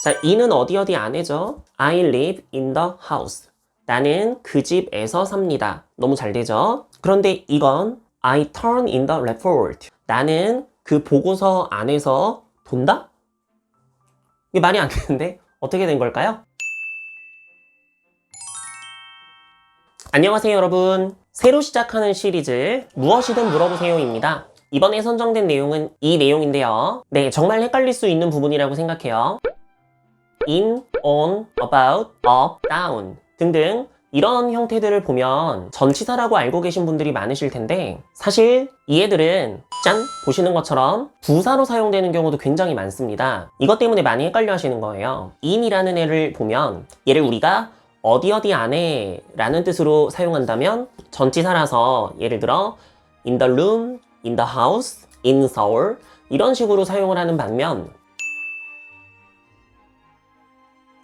자, in은 어디 어디 안에죠? I live in the house. 나는 그 집에서 삽니다. 너무 잘 되죠? 그런데 이건 I turn in the report. 나는 그 보고서 안에서 돈다? 이게 말이 안 되는데 어떻게 된 걸까요? 안녕하세요 여러분. 새로 시작하는 시리즈 무엇이든 물어보세요입니다. 이번에 선정된 내용은 이 내용인데요. 네, 정말 헷갈릴 수 있는 부분이라고 생각해요. in, on, about, up, down 등등 이런 형태들을 보면 전치사라고 알고 계신 분들이 많으실 텐데 사실 이 애들은 짠! 보시는 것처럼 부사로 사용되는 경우도 굉장히 많습니다. 이것 때문에 많이 헷갈려 하시는 거예요. in이라는 애를 보면 얘를 우리가 어디 어디 안에 라는 뜻으로 사용한다면 전치사라서 예를 들어 in the room, in the house, in Seoul 이런 식으로 사용을 하는 반면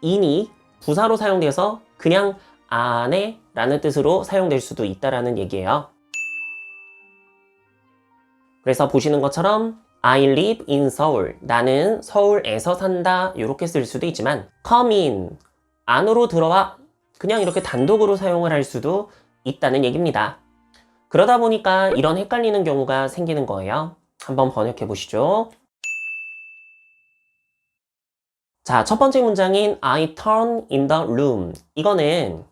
in이 부사로 사용돼서 그냥 안에 라는 뜻으로 사용될 수도 있다라는 얘기예요. 그래서 보시는 것처럼 I live in Seoul. 나는 서울에서 산다. 이렇게 쓸 수도 있지만 come in. 안으로 들어와. 그냥 이렇게 단독으로 사용을 할 수도 있다는 얘기입니다. 그러다 보니까 이런 헷갈리는 경우가 생기는 거예요. 한번 번역해 보시죠. 자, 첫 번째 문장인 I turn in the room. 이거는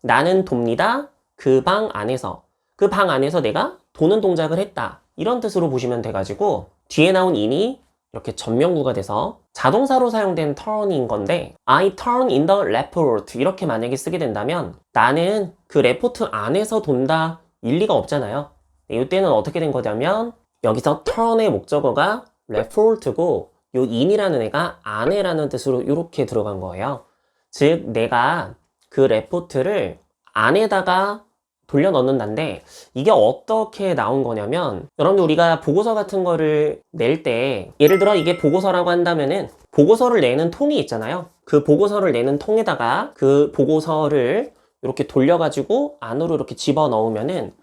나는 돕니다. 그 방 안에서. 그 방 안에서 내가 도는 동작을 했다. 이런 뜻으로 보시면 돼가지고 뒤에 나온 in이 이렇게 전명구가 돼서 자동사로 사용된 turn인 건데 I turn in the report 이렇게 만약에 쓰게 된다면 나는 그 레포트 안에서 돈다 일리가 없잖아요. 이때는 어떻게 된 거냐면 여기서 turn의 목적어가 report고 요 in이라는 애가 안에라는 뜻으로 이렇게 들어간 거예요. 즉 내가 그 레포트를 안에다가 돌려 넣는다인데 이게 어떻게 나온 거냐면 여러분들 우리가 보고서 같은 거를 낼 때 예를 들어 이게 보고서라고 한다면은 보고서를 내는 통이 있잖아요. 그 보고서를 내는 통에다가 그 보고서를 이렇게 돌려가지고 안으로 이렇게 집어 넣으면은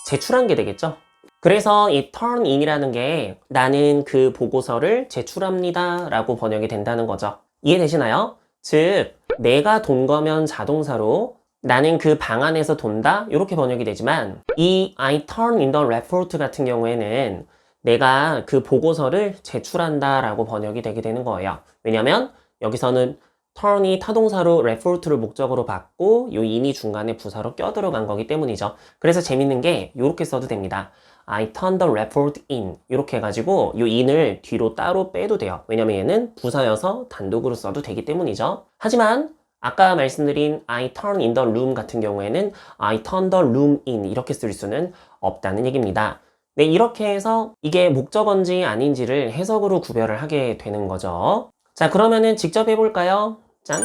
제출한 게 되겠죠. 그래서 이 turn in이라는 게 나는 그 보고서를 제출합니다 라고 번역이 된다는 거죠. 이해되시나요? 즉 내가 돈 거면 자동사로 나는 그 방 안에서 돈다 이렇게 번역이 되지만 이 I turn in the report 같은 경우에는 내가 그 보고서를 제출한다 라고 번역이 되게 되는 거예요. 왜냐면 여기서는 turn이 타동사로 report를 목적으로 받고 요 in이 중간에 부사로 껴들어간 거기 때문이죠. 그래서 재밌는 게 이렇게 써도 됩니다. I turn the report in 이렇게 해가지고 요 in을 뒤로 따로 빼도 돼요. 왜냐면 얘는 부사여서 단독으로 써도 되기 때문이죠. 하지만 아까 말씀드린 I turn in the room 같은 경우에는 I turn the room in 이렇게 쓸 수는 없다는 얘기입니다. 네, 이렇게 해서 이게 목적어인지 아닌지를 해석으로 구별을 하게 되는 거죠. 자, 그러면은 직접 해볼까요? 짠!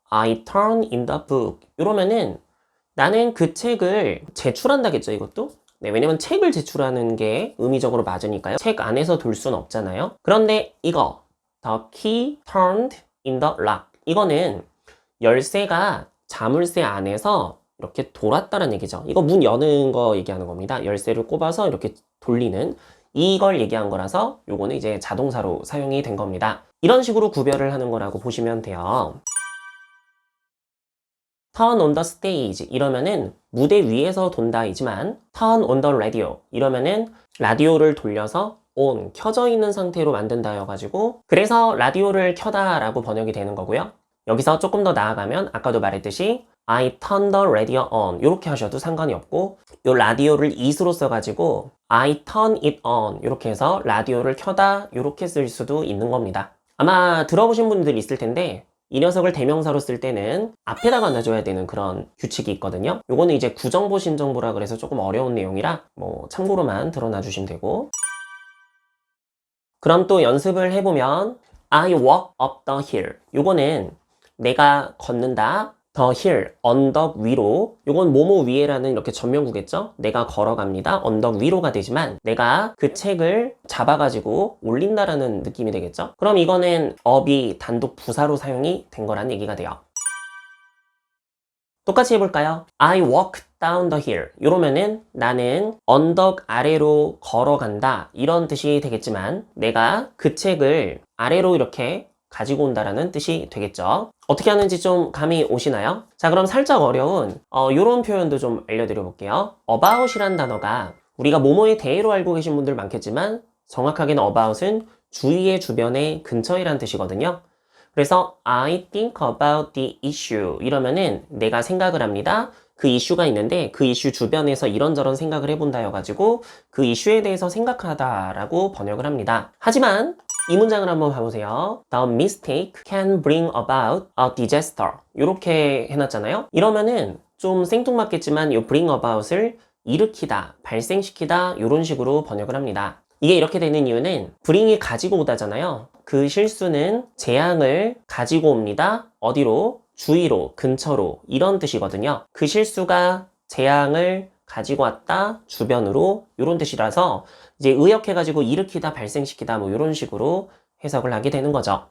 I turn in the book 이러면은 나는 그 책을 제출한다겠죠, 이것도? 네, 왜냐면 책을 제출하는 게 의미적으로 맞으니까요. 책 안에서 둘 수는 없잖아요. 그런데 이거 The key turned in the lock 이거는 열쇠가 자물쇠 안에서 이렇게 돌았다는 얘기죠. 이거 문 여는 거 얘기하는 겁니다. 열쇠를 꼽아서 이렇게 돌리는 이걸 얘기한 거라서 요거는 이제 자동사로 사용이 된 겁니다. 이런 식으로 구별을 하는 거라고 보시면 돼요. turn on the stage 이러면은 무대 위에서 돈다이지만 turn on the radio 이러면은 라디오를 돌려서 on 켜져 있는 상태로 만든다여가지고 그래서 라디오를 켜다 라고 번역이 되는 거고요. 여기서 조금 더 나아가면 아까도 말했듯이 I turn the radio on 이렇게 하셔도 상관이 없고 요 라디오를 it으로 써가지고 I turn it on 이렇게 해서 라디오를 켜다 이렇게 쓸 수도 있는 겁니다. 아마 들어보신 분들 있을 텐데 이 녀석을 대명사로 쓸 때는 앞에다가 놔줘야 되는 그런 규칙이 있거든요. 요거는 이제 구정보 신정보라 그래서 조금 어려운 내용이라 뭐 참고로만 들어놔 주시면 되고 그럼 또 연습을 해보면 I walk up the hill 요거는 내가 걷는다 the hill 언덕 위로 요건 뭐뭐 위에라는 이렇게 전명구겠죠. 내가 걸어갑니다 언덕 위로가 되지만 내가 그 책을 잡아가지고 올린다라는 느낌이 되겠죠. 그럼 이거는 up이 단독 부사로 사용이 된 거란 얘기가 돼요. 똑같이 해볼까요? I walk down the hill. 이러면은 나는 언덕 아래로 걸어간다. 이런 뜻이 되겠지만 내가 그 책을 아래로 이렇게 가지고 온다라는 뜻이 되겠죠. 어떻게 하는지 좀 감이 오시나요? 자, 그럼 살짝 어려운 이런 표현도 좀 알려드려 볼게요. about이란 단어가 우리가 뭐뭐에 대해로 알고 계신 분들 많겠지만 정확하게는 about은 주위의 주변의 근처이란 뜻이거든요. 그래서 I think about the issue 이러면은 내가 생각을 합니다. 그 이슈가 있는데 그 이슈 주변에서 이런저런 생각을 해본다여가지고 그 이슈에 대해서 생각하다라고 번역을 합니다. 하지만 이 문장을 한번 봐보세요. The mistake can bring about a disaster. 이렇게 해놨잖아요. 이러면은 좀 생뚱맞겠지만 이 bring about을 일으키다, 발생시키다 이런 식으로 번역을 합니다. 이게 이렇게 되는 이유는 bring이 가지고 오다잖아요. 그 실수는 재앙을 가지고 옵니다. 어디로? 주위로, 근처로 이런 뜻이거든요. 그 실수가 재앙을 가지고 왔다, 주변으로 이런 뜻이라서 이제 의역해가지고 일으키다, 발생시키다 뭐 이런 식으로 해석을 하게 되는 거죠.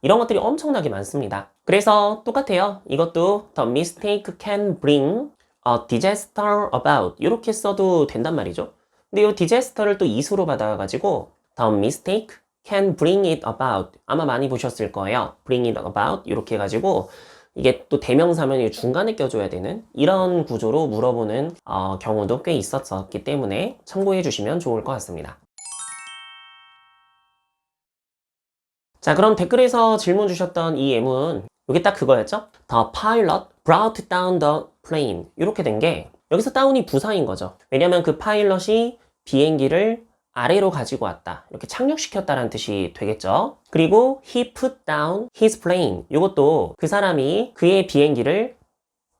이런 것들이 엄청나게 많습니다. 그래서 똑같아요. 이것도 the mistake can bring a disaster about 이렇게 써도 된단 말이죠. 근데 이 disaster를 또 이수로 받아가지고 the mistake can bring it about 아마 많이 보셨을 거예요. bring it about 이렇게 해가지고 이게 또 대명사면 중간에 껴줘야 되는 이런 구조로 물어보는 경우도 꽤 있었기 때문에 참고해 주시면 좋을 것 같습니다. 자, 그럼 댓글에서 질문 주셨던 이 예문 이게 딱 그거였죠? The pilot brought down the plane 이렇게 된 게 여기서 다운이 부사인 거죠. 왜냐면 그 파일럿이 비행기를 아래로 가지고 왔다. 이렇게 착륙시켰다라는 뜻이 되겠죠. 그리고 he put down his plane. 이것도 그 사람이 그의 비행기를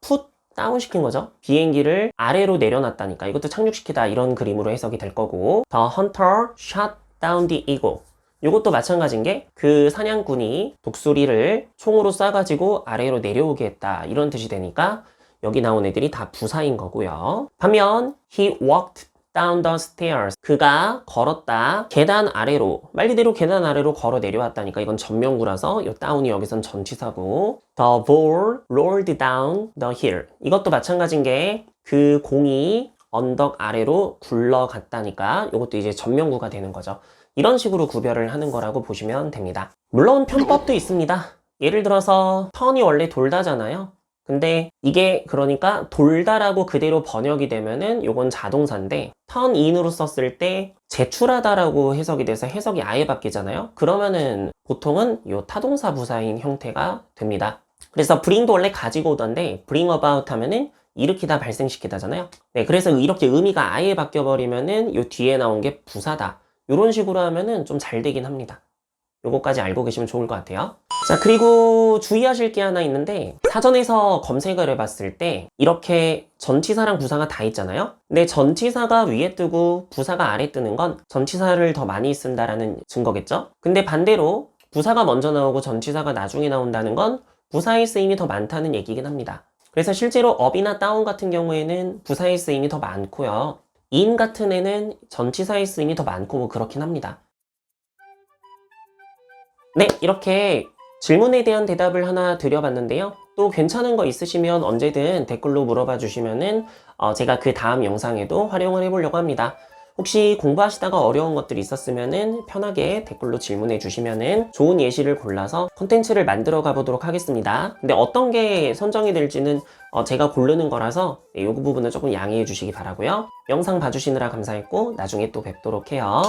put down 시킨 거죠. 비행기를 아래로 내려놨다니까 이것도 착륙시키다 이런 그림으로 해석이 될 거고 The hunter shot down the eagle. 이것도 마찬가지인 게 그 사냥꾼이 독수리를 총으로 쏴가지고 아래로 내려오게 했다 이런 뜻이 되니까 여기 나온 애들이 다 부사인 거고요. 반면 he walked down the stairs. 그가 걸었다. 계단 아래로. 말 그대로 계단 아래로 걸어 내려왔다니까 이건 전명구라서 이 down이 여기선 전치사고. The ball rolled down the hill. 이것도 마찬가지인 게 그 공이 언덕 아래로 굴러갔다니까 이것도 이제 전명구가 되는 거죠. 이런 식으로 구별을 하는 거라고 보시면 됩니다. 물론 편법도 있습니다. 예를 들어서 턴이 원래 돌다잖아요. 근데 이게 그러니까 돌다라고 그대로 번역이 되면은 요건 자동사인데 turn in으로 썼을 때 제출하다라고 해석이 돼서 해석이 아예 바뀌잖아요. 그러면은 보통은 요 타동사 부사인 형태가 됩니다. 그래서 bring도 원래 가지고 오던데 bring about 하면은 일으키다 발생시키다잖아요. 네, 그래서 이렇게 의미가 아예 바뀌어버리면은 요 뒤에 나온 게 부사다. 요런 식으로 하면은 좀 잘 되긴 합니다. 요거까지 알고 계시면 좋을 것 같아요. 자, 그리고 주의하실 게 하나 있는데 사전에서 검색을 해봤을 때 이렇게 전치사랑 부사가 다 있잖아요. 근데 전치사가 위에 뜨고 부사가 아래 뜨는 건 전치사를 더 많이 쓴다라는 증거겠죠. 근데 반대로 부사가 먼저 나오고 전치사가 나중에 나온다는 건 부사의 쓰임이 더 많다는 얘기긴 합니다. 그래서 실제로 up이나 down 같은 경우에는 부사의 쓰임이 더 많고요. in 같은 애는 전치사의 쓰임이 더 많고 뭐 그렇긴 합니다. 네, 이렇게 질문에 대한 대답을 하나 드려봤는데요. 또 괜찮은 거 있으시면 언제든 댓글로 물어봐 주시면은 제가 그 다음 영상에도 활용을 해보려고 합니다. 혹시 공부하시다가 어려운 것들이 있었으면은 편하게 댓글로 질문해 주시면은 좋은 예시를 골라서 콘텐츠를 만들어 가보도록 하겠습니다. 근데 어떤 게 선정이 될지는 제가 고르는 거라서 이 부분은 조금 양해해 주시기 바라고요. 영상 봐주시느라 감사했고 나중에 또 뵙도록 해요.